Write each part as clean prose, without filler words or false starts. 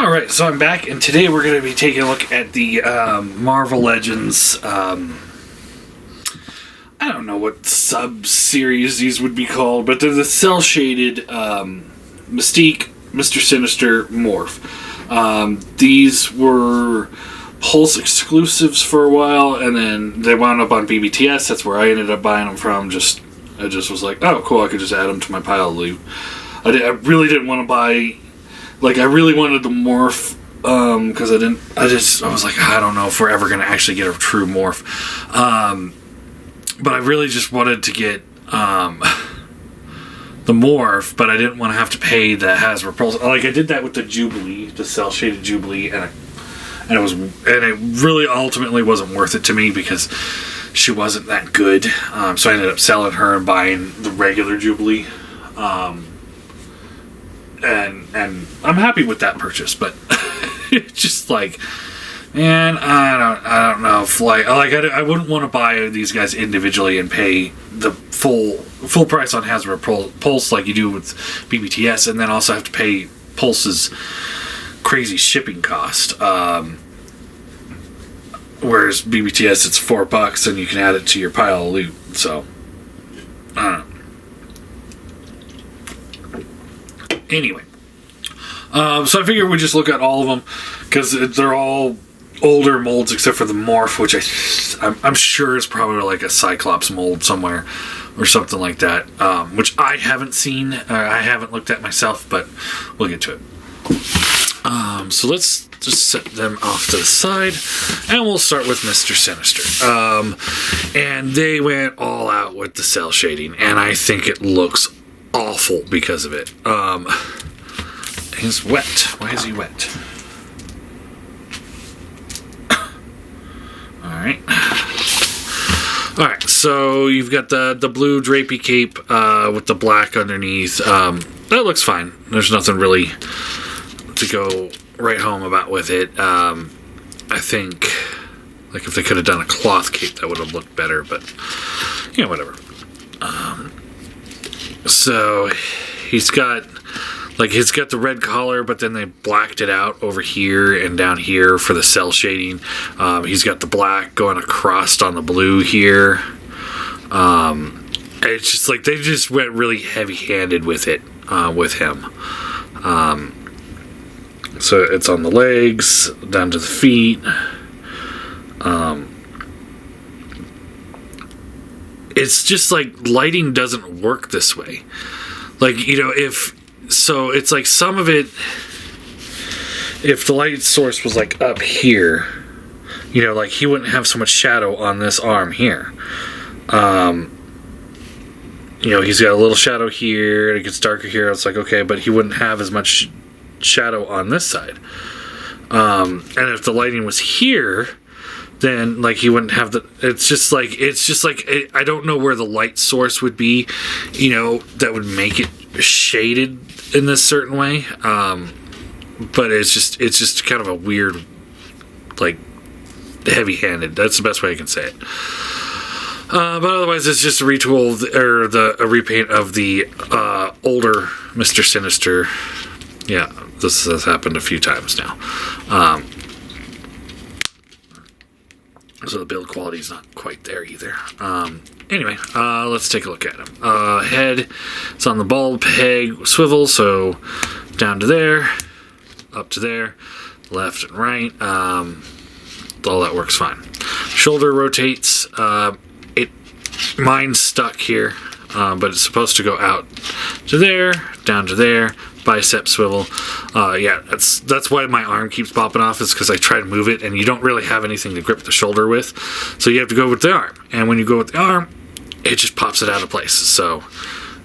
Alright, so I'm back, and today we're going to be taking a look at the Marvel Legends, I don't know what sub-series these would be called, but they're the cel-shaded Mystique, Mr. Sinister, Morph. These were Pulse exclusives for a while, and then they wound up on BBTS. That's where I ended up buying them from. I just was like, oh, cool, I could just add them to my pile of loot. I really didn't want to buy... Like, I really wanted the Morph, because I was like, I don't know if we're ever going to actually get a true Morph. But I really just wanted to get, the Morph, but I didn't want to have to pay the Hasbro Pulse. Like, I did that with the Jubilee, the cel-shaded Jubilee, and it really ultimately wasn't worth it to me because she wasn't that good. So I ended up selling her and buying the regular Jubilee. And I'm happy with that purchase, but it's just like, man, I don't know if I wouldn't want to buy these guys individually and pay the full price on Hasbro Pulse like you do with BBTS, and then also have to pay Pulse's crazy shipping cost. Whereas BBTS, it's $4 and you can add it to your pile of loot. So I don't know. Anyway, so I figured we'd just look at all of them because they're all older molds except for the Morph, which I'm sure is probably like a Cyclops mold somewhere or something like that, which I haven't seen, I haven't looked at myself, but we'll get to it. So let's just set them off to the side, and we'll start with Mr. Sinister. And they went all out with the cel shading, and I think it looks awful because of it. He's wet. Why is he wet? Alright, so you've got the blue drapey cape with the black underneath. That looks fine. There's nothing really to go right home about with it. I think like if they could have done a cloth cape, that would have looked better, but yeah, whatever. So he's got the red collar, but then they blacked it out over here and down here for the cel shading. He's got the black going across on the blue here. It's just like they just went really heavy-handed with it, with him. So it's on the legs, down to the feet. It's just like lighting doesn't work this way. Like, you know, it's like some of it, if the light source was like up here, you know, like he wouldn't have so much shadow on this arm here. You know, he's got a little shadow here, and it gets darker here. It's like, okay, but he wouldn't have as much shadow on this side. And if the lighting was here, then like he wouldn't have it's just like I don't know where the light source would be, you know, that would make it shaded in this certain way. But it's just kind of a weird, like, heavy-handed. That's the best way I can say it. But otherwise, it's just a retool a repaint of the older Mr. Sinister. Yeah, this has happened a few times now. So the build quality is not quite there either. Anyway, let's take a look at him. Head, it's on the ball peg swivel, so down to there, up to there, left and right. All that works fine. Shoulder rotates. Mine's stuck here, but it's supposed to go out to there, down to there. Bicep swivel. Yeah, that's why my arm keeps popping off, is because I try to move it and you don't really have anything to grip the shoulder with, so you have to go with the arm, and when you go with the arm, it just pops it out of place, so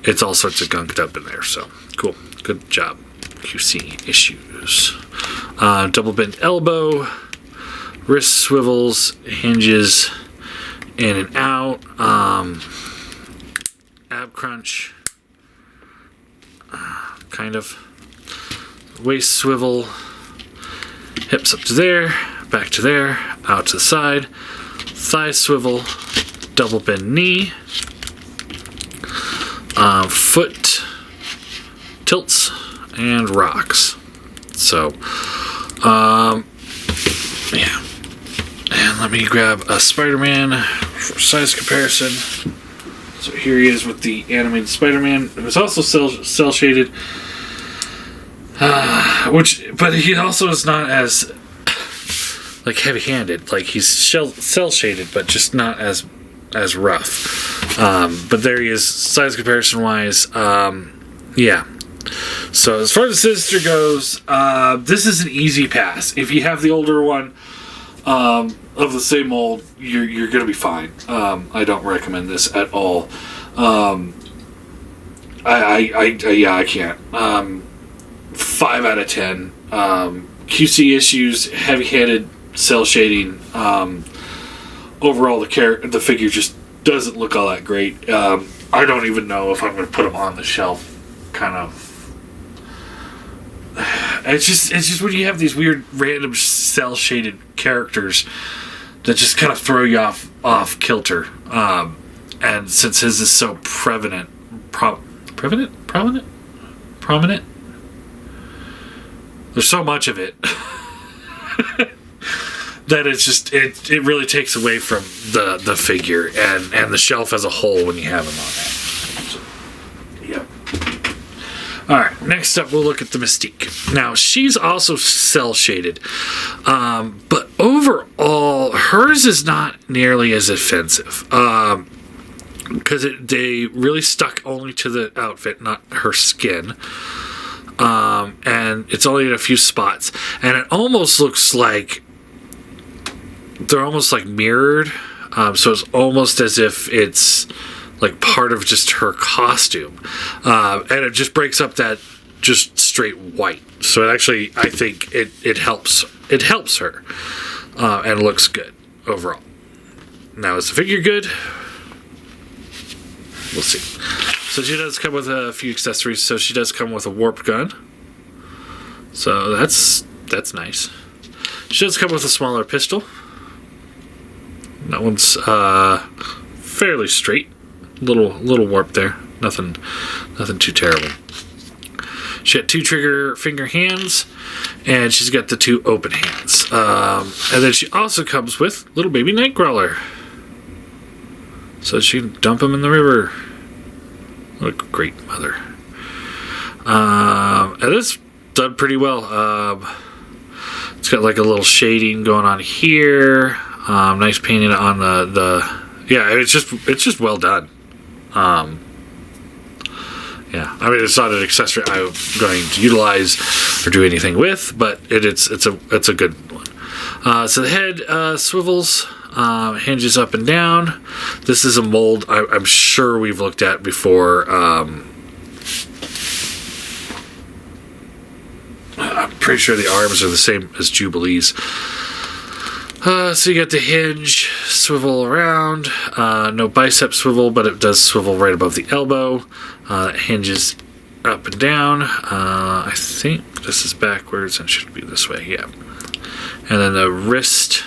it's all sorts of gunked up in there. So cool, good job, QC issues. Double bent elbow, wrist swivels, hinges in and out, ab crunch, kind of waist swivel, hips up to there, back to there, out to the side, thigh swivel, double bend knee, foot tilts and rocks. So Yeah. And let me grab a Spider-Man for size comparison. So here he is with the animated Spider-Man. It was also cell shaded. But he also is not as like heavy-handed. Like he's cell shaded, but just not as rough. But there he is, size comparison wise. Yeah. So as far as Sinister goes, this is an easy pass. If you have the older one of the same mold, you're gonna be fine. I don't recommend this at all. I can't. 5 out of 10. QC issues, heavy-handed cell shading. Overall, the figure just doesn't look all that great. I don't even know if I'm going to put him on the shelf. Kind of. It's just when you have these weird, random cell shaded characters that just kind of throw you off kilter. And since his is so prominent. There's so much of it that it's just it really takes away from the figure and the shelf as a whole when you have him on that. So, yep. All right. Next up, we'll look at the Mystique. Now she's also cell shaded, but overall, hers is not nearly as offensive. Because they really stuck only to the outfit, not her skin. And it's only in a few spots. And it almost looks like they're almost like mirrored. So it's almost as if it's like part of just her costume. And it just breaks up that just straight white. So it actually, I think it helps. It helps her. And looks good overall. Now, is the figure good? We'll see. So she does come with a few accessories. So she does come with a warp gun. So that's nice. She does come with a smaller pistol. That one's fairly straight. Little warp there. Nothing too terrible. She got 2 trigger finger hands, and she's got the 2 open hands. And then she also comes with little baby Nightcrawler. So she can dump him in the river. What a great mother. And it's done pretty well. It's got like a little shading going on here. Nice painting on the yeah, it's just well done. Yeah, I mean, it's not an accessory I'm going to utilize or do anything with, but it's a good one. So the head swivels, hinges up and down. This is a mold I'm sure we've looked at before. I'm pretty sure the arms are the same as Jubilee's. So you got the hinge, swivel around, no bicep swivel, but it does swivel right above the elbow. It hinges up and down. I think this is backwards and should be this way, yeah. And then the wrist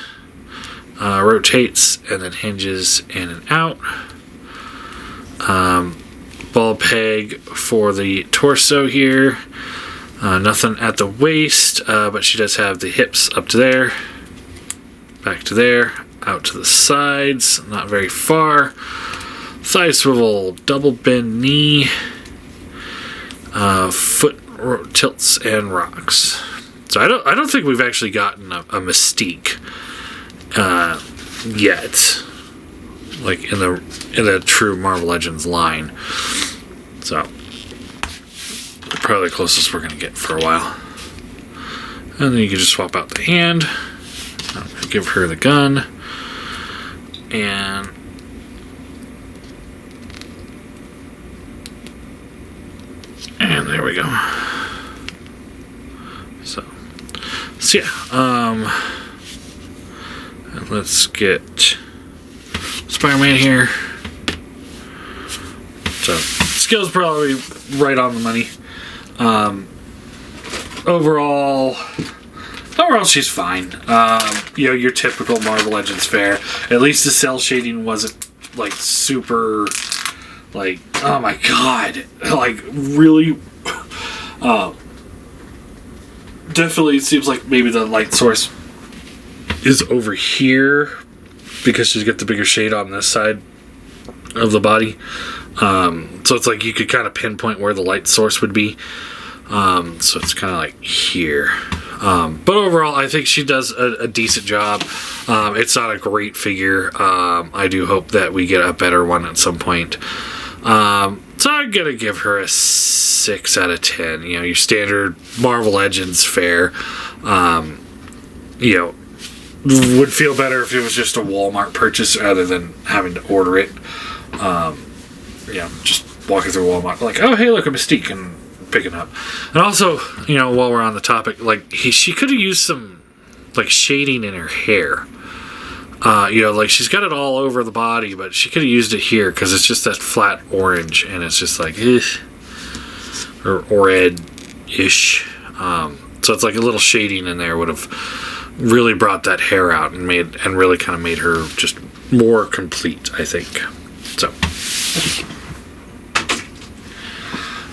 rotates and then hinges in and out. Ball peg for the torso here. Nothing at the waist, but she does have the hips up to there. Back to there, out to the sides, not very far. Thigh swivel, double bend knee, foot tilts and rocks. So I don't think we've actually gotten a Mystique yet, like in the true Marvel Legends line. So probably the closest we're gonna get for a while. And then you can just swap out the hand. I'm going to give her the gun. And there we go. So yeah. And let's get Spider-Man here. So skills probably right on the money. Overall, she's fine. Your typical Marvel Legends fare. At least the cell shading wasn't like super, like, oh my god, like really, definitely seems like maybe the light source is over here because she's got the bigger shade on this side of the body. So it's like you could kind of pinpoint where the light source would be. So it's kind of like here. But overall, I think she does a decent job. It's not a great figure. I do hope that we get a better one at some point. So I'm going to give her a 6 out of 10. You know, your standard Marvel Legends fare. You know, would feel better if it was just a Walmart purchase rather than having to order it. You know, just walking through Walmart, like, oh, hey, look, a Mystique, and picking up. And also, you know, while we're on the topic, like, she could have used some, like, shading in her hair. You know, like, she's got it all over the body, but she could have used it here, because it's just that flat orange, and it's just like, or red-ish. So it's like a little shading in there would have really brought that hair out and really kind of made her just more complete, I think. So,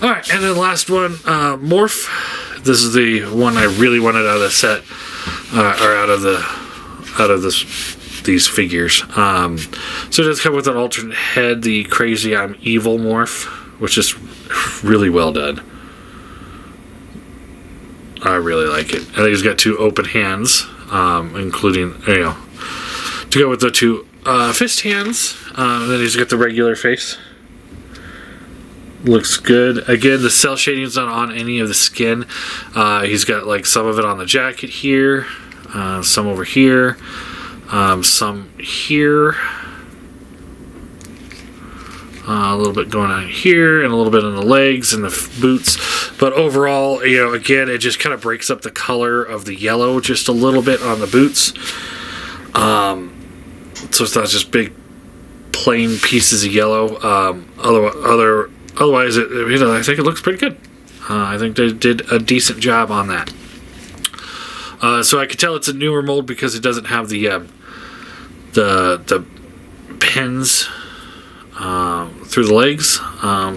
all right, and then the last one, Morph. This is the one I really wanted out of the set, or out of these figures. So it does come with an alternate head, the Crazy I'm Evil Morph, which is really well done. I really like it. I think he's got 2 open hands, including, you know, to go with the 2 fist hands. And then he's got the regular face. Looks good. Again, the cell shading's not on any of the skin. He's got like some of it on the jacket here, some over here, some here, a little bit going on here, and a little bit on the legs and the boots. But overall, you know, again, it just kind of breaks up the color of the yellow just a little bit on the boots. So it's not just big plain pieces of yellow. Otherwise, you know, I think it looks pretty good. I think they did a decent job on that. So I could tell it's a newer mold because it doesn't have the pins through the legs.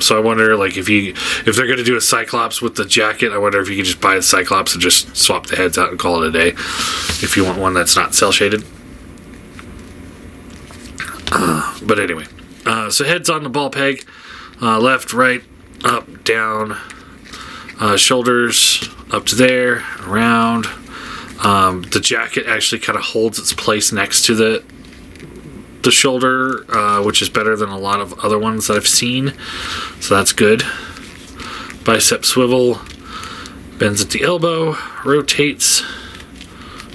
So I wonder, like, if they're going to do a Cyclops with the jacket, I wonder if you could just buy the Cyclops and just swap the heads out and call it a day. If you want one that's not cell shaded. But anyway, so heads on the ball peg, left, right, up, down, shoulders up to there, around. The jacket actually kind of holds its place next to the shoulder, which is better than a lot of other ones that I've seen. So that's good. Bicep swivel, bends at the elbow, rotates,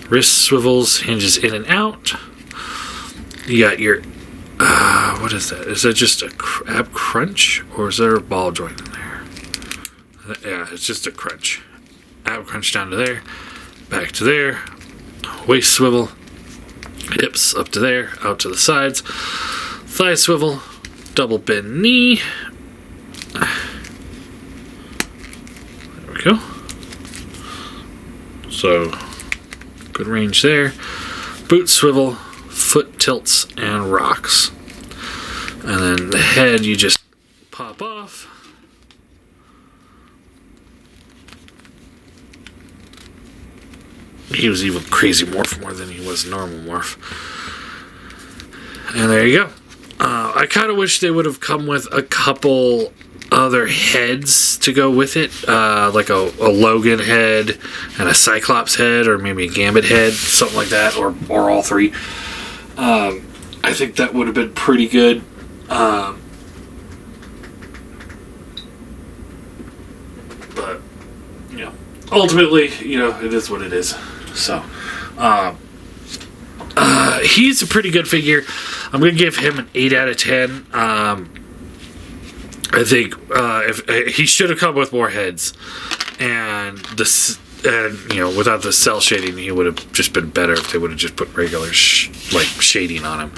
wrist swivels, hinges in and out. You got your what is that? Is that just a ab crunch, or is there a ball joint in there? Yeah, it's just a crunch. Ab crunch down to there, back to there, waist swivel, hips up to there, out to the sides, thigh swivel, double bend knee. There we go. So, good range there. Boot swivel, foot tilts, and rocks. And then the head you just pop off. He was even crazy morph more than he was normal morph. And there you go. I kind of wish they would have come with a couple other heads to go with it. Like a Logan head and a Cyclops head, or maybe a Gambit head, something like that, or all 3. I think that would have been pretty good. But, you know, ultimately, you know, it is what it is. So, he's a pretty good figure. I'm going to give him an 8 out of 10. I think if he should have come with more heads, and you know, without the cell shading, he would have just been better if they would have just put regular like shading on him,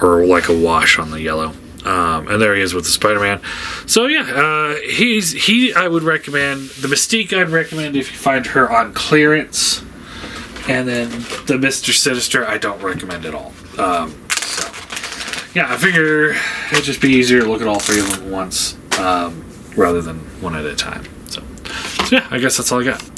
or like a wash on the yellow. And there he is with the Spider-Man. So yeah, he I would recommend. The Mystique I'd recommend if you find her on clearance, and then the Mr. Sinister I don't recommend at all. So yeah, I figure it'd just be easier to look at all 3 of them at once, rather than one at a time. So yeah, I guess that's all I got.